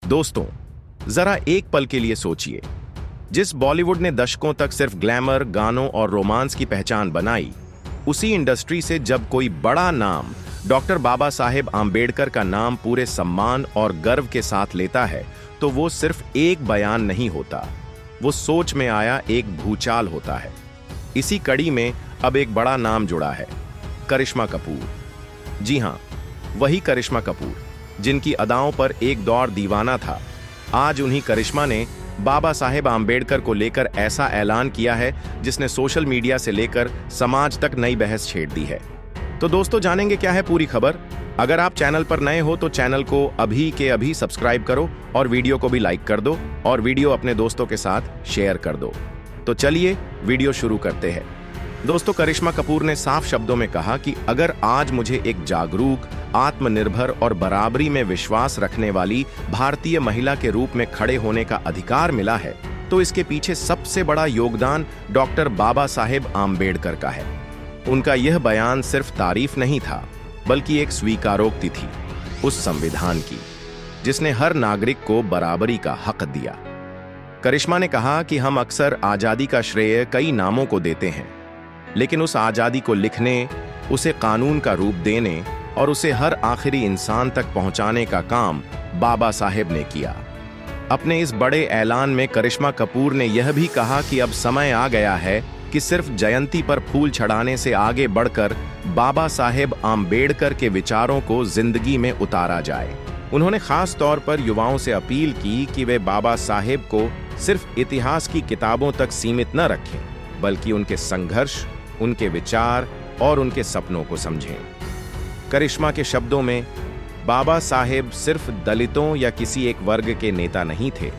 दोस्तों, जरा एक पल के लिए सोचिए, जिस बॉलीवुड ने दशकों तक सिर्फ ग्लैमर, गानों और रोमांस की पहचान बनाई, उसी इंडस्ट्री से जब कोई बड़ा नाम डॉक्टर बाबा साहेब आम्बेडकर का नाम पूरे सम्मान और गर्व के साथ लेता है, तो वो सिर्फ एक बयान नहीं होता, वो सोच में आया एक भूचाल होता है। इसी कड़ी में अब एक बड़ा नाम जुड़ा है, करिश्मा कपूर। जी हां, वही करिश्मा कपूर जिनकी अदाओं पर एक दौर दीवाना था। आज उन्हीं करिश्मा ने बाबा साहेब आम्बेडकर को लेकर ऐसा ऐलान किया है जिसने सोशल मीडिया से लेकर समाज तक नई बहस छेड़ दी है। तो दोस्तों, जानेंगे क्या है पूरी खबर। अगर आप चैनल पर नए हो तो चैनल को अभी के अभी सब्सक्राइब करो और वीडियो को भी लाइक कर दो और वीडियो अपने दोस्तों के साथ शेयर कर दो। तो चलिए वीडियो शुरू करते हैं। दोस्तों, करिश्मा कपूर ने साफ शब्दों में कहा कि अगर आज मुझे एक जागरूक, आत्मनिर्भर और बराबरी में विश्वास रखने वाली भारतीय महिला के रूप में खड़े होने का अधिकार मिला है, तो इसके पीछे सबसे बड़ा योगदान डॉक्टर बाबा साहेब आम्बेडकर का है। उनका यह बयान सिर्फ तारीफ नहीं था, बल्कि एक स्वीकारोक्ति थी उस संविधान की जिसने हर नागरिक को बराबरी का हक दिया। करिश्मा ने कहा कि हम अक्सर आजादी का श्रेय कई नामों को देते हैं, लेकिन उस आजादी को लिखने, उसे कानून का रूप देने और उसे हर आखिरी इंसान तक पहुंचाने का काम बाबा साहेब ने किया। अपने इस बड़े ऐलान में करिश्मा कपूर ने यह भी कहा कि अब समय आ गया है कि सिर्फ जयंती पर फूल चढ़ाने से आगे बढ़कर बाबा साहेब आम्बेडकर के विचारों को जिंदगी में उतारा जाए। उन्होंने खास तौर पर युवाओं से अपील की कि वे बाबा साहेब को सिर्फ इतिहास की किताबों तक सीमित न रखें, बल्कि उनके संघर्ष, उनके विचार और उनके सपनों को समझें। करिश्मा के शब्दों में, बाबा साहेब सिर्फ दलितों या किसी एक वर्ग के नेता नहीं थे,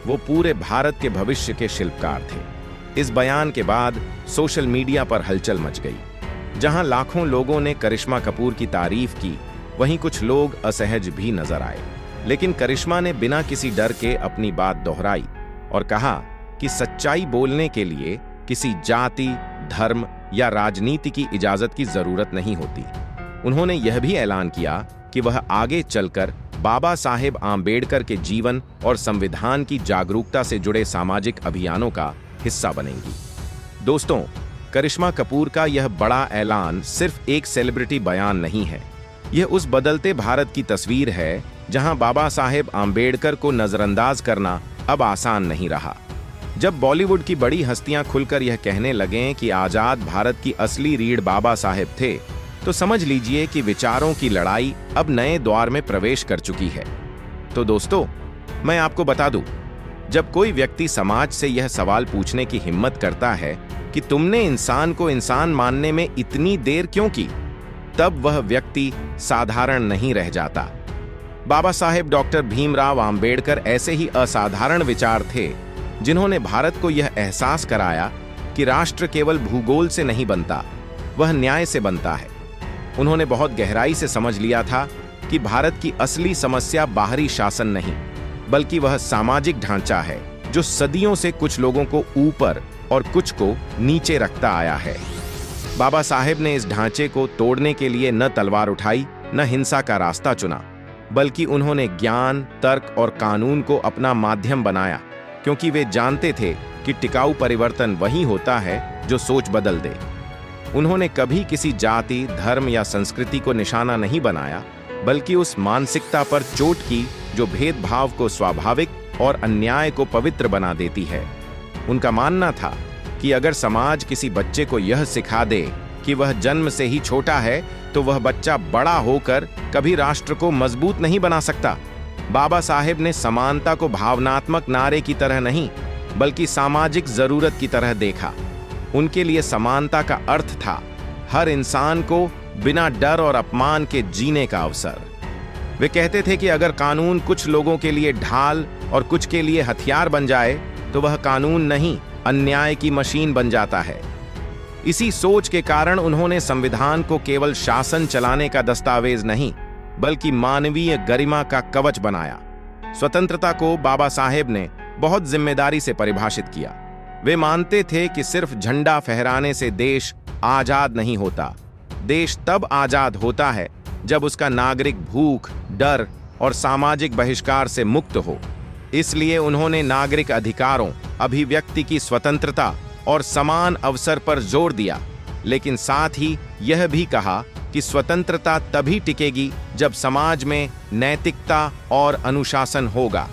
वो पूरे भारत के भविष्य के शिल्पकार थे। इस बयान के बाद सोशल मीडिया पर हलचल मच गई। जहां लाखों लोगों ने करिश्मा कपूर की तारीफ की, वहीं कुछ लोग असहज भी नजर आए। लेकिन करिश्मा ने बिना किसी डर के अपनी बात दोहराई और कहा कि सच्चाई बोलने के लिए किसी जाति, धर्म या राजनीति की इजाजत की जरूरत नहीं होती। उन्होंने यह भी ऐलान किया कि वह आगे चलकर बाबा साहेब आम्बेडकर के जीवन और संविधान की जागरूकता से जुड़े सामाजिक अभियानों का हिस्सा बनेंगी। दोस्तों, करिश्मा कपूर का यह बड़ा ऐलान सिर्फ एक सेलिब्रिटी बयान नहीं है, यह उस बदलते भारत की तस्वीर है जहां बाबा साहेब आम्बेडकर को नजरअंदाज करना अब आसान नहीं रहा। जब बॉलीवुड की बड़ी हस्तियां खुलकर यह कहने लगें कि आजाद भारत की असली रीढ़ बाबा साहेब थे, तो समझ लीजिए कि विचारों की लड़ाई अब नए द्वार में प्रवेश कर चुकी है। तो दोस्तों, मैं आपको बता दूं, जब कोई व्यक्ति समाज से यह सवाल पूछने की हिम्मत करता है कि तुमने इंसान को इंसान मानने में इतनी देर क्यों की, तब वह व्यक्ति साधारण नहीं रह जाता। बाबा साहेब डॉक्टर भीमराव आम्बेडकर ऐसे ही असाधारण विचार थे जिन्होंने भारत को यह एहसास कराया कि राष्ट्र केवल भूगोल से नहीं बनता, वह न्याय से बनता है। उन्होंने बहुत गहराई से समझ लिया था कि भारत की असली समस्या बाहरी शासन नहीं, बल्कि वह सामाजिक ढांचा है जो सदियों से कुछ लोगों को ऊपर और कुछ को नीचे रखता आया है। बाबा साहेब ने इस ढांचे को तोड़ने के लिए न तलवार उठाई, न हिंसा का रास्ता चुना, बल्कि उन्होंने ज्ञान, तर्क और कानून को अपना माध्यम बनाया, क्योंकि वे जानते थे कि टिकाऊ परिवर्तन वही होता है जो सोच बदल दे। उन्होंने कभी किसी जाति, धर्म या संस्कृति को निशाना नहीं बनाया, बल्कि उस मानसिकता पर चोट की जो भेदभाव को स्वाभाविक और अन्याय को पवित्र बना देती है। उनका मानना था कि अगर समाज किसी बच्चे को यह सिखा दे कि वह जन्म से ही छोटा है, तो वह बच्चा बड़ा होकर कभी राष्ट्र को मजबूत नहीं बना सकता। बाबा साहेब ने समानता को भावनात्मक नारे की तरह नहीं, बल्कि सामाजिक जरूरत की तरह देखा। उनके लिए समानता का अर्थ था हर इंसान को बिना डर और अपमान के जीने का अवसर। वे कहते थे कि अगर कानून कुछ लोगों के लिए ढाल और कुछ के लिए हथियार बन जाए, तो वह कानून नहीं, अन्याय की मशीन बन जाता है। इसी सोच के कारण उन्होंने संविधान को केवल शासन चलाने का दस्तावेज नहीं, बल्कि मानवीय गरिमा का कवच बनाया। स्वतंत्रता को बाबा साहेब ने बहुत जिम्मेदारी से परिभाषित किया। वे मानते थे कि सिर्फ झंडा फहराने से देश आजाद नहीं होता। देश तब आजाद होता है जब उसका नागरिक भूख, डर और सामाजिक बहिष्कार से मुक्त हो। इसलिए उन्होंने नागरिक अधिकारों, अभिव्यक्ति की स्वतंत्रता और समान अवसर पर जोर दिया, लेकिन साथ ही यह भी कहा कि स्वतंत्रता तभी टिकेगी जब समाज में नैतिकता और अनुशासन होगा।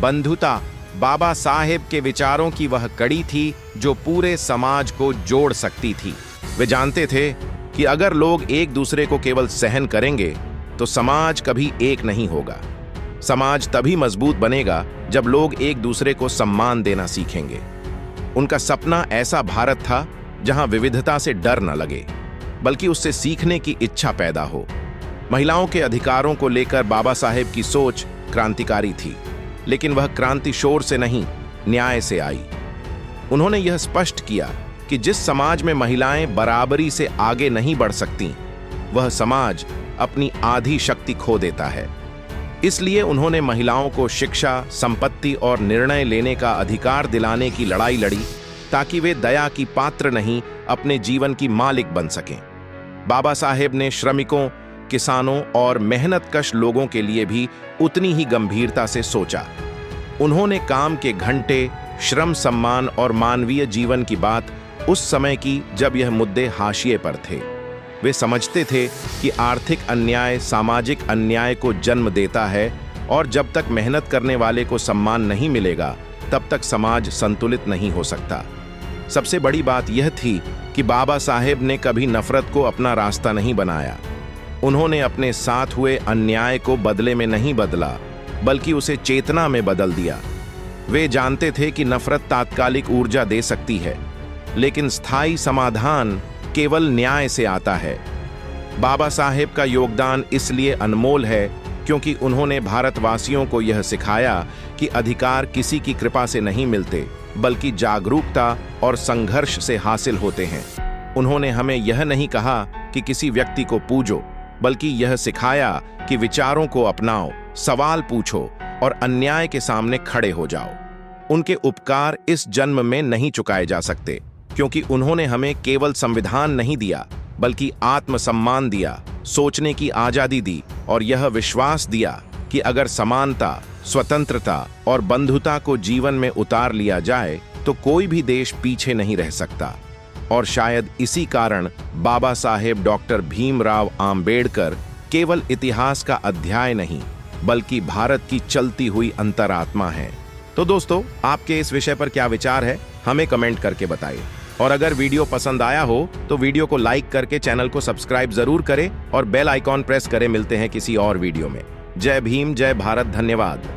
बंधुता बाबा साहेब के विचारों की वह कड़ी थी जो पूरे समाज को जोड़ सकती थी। वे जानते थे कि अगर लोग एक दूसरे को केवल सहन करेंगे तो समाज कभी एक नहीं होगा। समाज तभी मजबूत बनेगा जब लोग एक दूसरे को सम्मान देना सीखेंगे। उनका सपना ऐसा भारत था जहां विविधता से डर न लगे, बल्कि उससे सीखने की इच्छा पैदा हो। महिलाओं के अधिकारों को लेकर बाबा साहेब की सोच क्रांतिकारी थी, लेकिन वह क्रांति शोर से नहीं, न्याय से आई। उन्होंने यह स्पष्ट किया कि जिस समाज में महिलाएं बराबरी से आगे नहीं बढ़ सकती, वह समाज अपनी आधी शक्ति खो देता है। इसलिए उन्होंने महिलाओं को शिक्षा, संपत्ति और निर्णय लेने का अधिकार दिलाने की लड़ाई लड़ी, ताकि वे दया की पात्र नहीं, अपने जीवन की मालिक बन सकें। बाबा साहेब ने श्रमिकों, किसानों और मेहनतकश लोगों के लिए भी उतनी ही गंभीरता से सोचा। उन्होंने काम के घंटे, श्रम सम्मान और मानवीय जीवन की बात उस समय की जब यह मुद्दे हाशिए पर थे। वे समझते थे कि आर्थिक अन्याय सामाजिक अन्याय को जन्म देता है, और जब तक मेहनत करने वाले को सम्मान नहीं मिलेगा, तब तक समाज संतुलित नहीं हो सकता। सबसे बड़ी बात यह थी कि बाबा साहेब ने कभी नफरत को अपना रास्ता नहीं बनाया। उन्होंने अपने साथ हुए अन्याय को बदले में नहीं बदला, बल्कि उसे चेतना में बदल दिया। वे जानते थे कि नफरत तात्कालिक ऊर्जा दे सकती है, लेकिन स्थायी समाधान केवल न्याय से आता है। बाबा साहेब का योगदान इसलिए अनमोल है क्योंकि उन्होंने भारतवासियों को यह सिखाया कि अधिकार किसी की कृपा से नहीं मिलते, बल्कि जागरूकता और संघर्ष से हासिल होते हैं। उन्होंने हमें यह नहीं कहा कि किसी व्यक्ति को पूजो, बल्कि यह सिखाया कि विचारों को अपनाओ, सवाल पूछो और अन्याय के सामने खड़े हो जाओ। उनके उपकार इस जन्म में नहीं चुकाए जा सकते, क्योंकि उन्होंने हमें केवल संविधान नहीं दिया, बल्कि आत्मसम्मान दिया, सोचने की आजादी दी और यह विश्वास दिया कि अगर समानता, स्वतंत्रता और बंधुता को जीवन में उतार लिया जाए तो कोई भी देश पीछे नहीं रह सकता। और शायद इसी कारण बाबा साहेब डॉक्टर भीमराव आम्बेडकर केवल इतिहास का अध्याय नहीं, बल्कि भारत की चलती हुई अंतरात्मा है। तो दोस्तों, आपके इस विषय पर क्या विचार है, हमें कमेंट करके बताइए। और अगर वीडियो पसंद आया हो तो वीडियो को लाइक करके चैनल को सब्सक्राइब जरूर करें और बेल आइकॉन प्रेस करें। मिलते हैं किसी और वीडियो में। जय भीम, जय भारत, धन्यवाद।